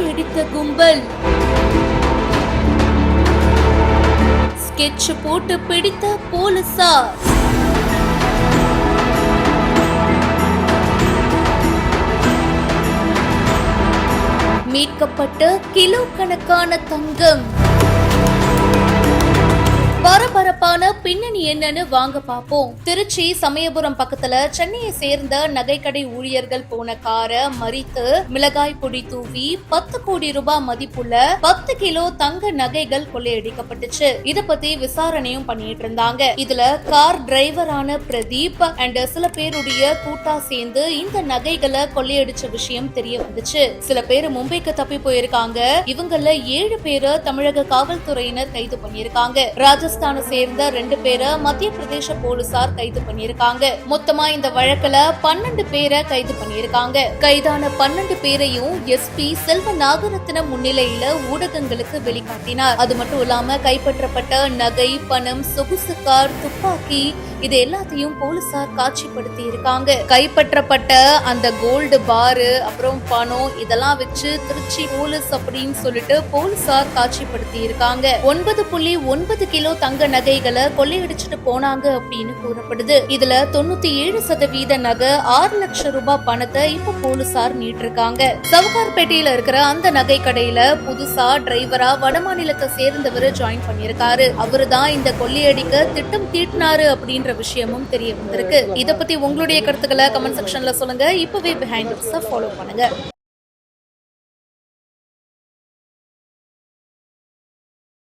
கொள்ளையடித்த கும்பல். ஸ்கெட்ச் போட்டு பிடித்த போலீசார். மீட்கப்பட்ட கிலோ கணக்கான தங்கம். பரபரப்பான பின்னணி என்னன்னு வாங்க பாப்போம். திருச்சி சமயபுரம் பக்கத்துல சென்னையை சேர்ந்த நகைக்கடை ஊழியர்கள் போன காரை மறித்து மிளகாய் பொடி தூவி 10 கோடி ரூபாய் மதிப்புள்ள 10 கிலோ தங்க நகைகள் கொள்ளையடிக்கப்பட்டுச்சு. இத பத்தி விசாரணையும் பண்ணிட்டு இருந்தாங்க. இதுல கார் டிரைவரான பிரதீப் அண்ட் சில பேருடைய கூட்டா சேர்ந்து இந்த நகைகளை கொள்ளையடிச்ச விஷயம் தெரிய வந்துச்சு. சில பேர் மும்பைக்கு தப்பி போயிருக்காங்க. இவங்கள 7 பேரை தமிழக காவல்துறையினர் கைது பண்ணிருக்காங்க. ராஜஸ்தானை சேர்ந்த 2 பேரை மத்திய பிரதேச போலீசார் கைது பண்ணிருக்காங்க. மொத்தமா இந்த வழக்குல 12 பேரை கைது பண்ணிருக்காங்க. கைதான 12 பேரையும் எஸ்பி செல்வ நாகரத்னம் முன்னிலையில ஊடகங்களுக்கு வெளிக்காட்டினார். அது மட்டும் இல்லாம கைப்பற்றப்பட்ட நகை, பணம், சொகுசு கார், துப்பாக்கி இது எல்லாத்தையும் போலீசார் காட்சிப்படுத்தி இருக்காங்க. கைப்பற்றப்பட்ட அந்த கோல்டு பாரு, அப்புறம் பணம் இதெல்லாம் வச்சு திருச்சி போலீஸ் அப்படின்னு சொல்லிட்டு போலீசார் காட்சிப்படுத்தி இருக்காங்க. 9.9 கிலோ தங்க நகைகளை கொள்ளையடிச்சுட்டு போனாங்க அப்படின்னு கூறப்படுது. இதுல 97% நகை, 6 லட்சம் ரூபாய் பணத்தை இப்ப போலீசார் மீட்டிருக்காங்க. சவுகார்பேட்டையில இருக்கிற அந்த நகை கடையில புதுசா டிரைவரா வடமாநிலத்தை சேர்ந்தவர் ஜாயின் பண்ணிருக்காரு. அவருதான் இந்த கொள்ளையடிக்க திட்டம் தீட்டினாரு அப்படின்ற விஷயமும் தெரிய வந்திருக்கு. இத பத்தி உங்களுடைய கருத்துக்களை கமெண்ட் செக்ஷன்ல சொல்லுங்க. இப்பவே பிஹைண்ட் ஃபாலோ பண்ணுங்க.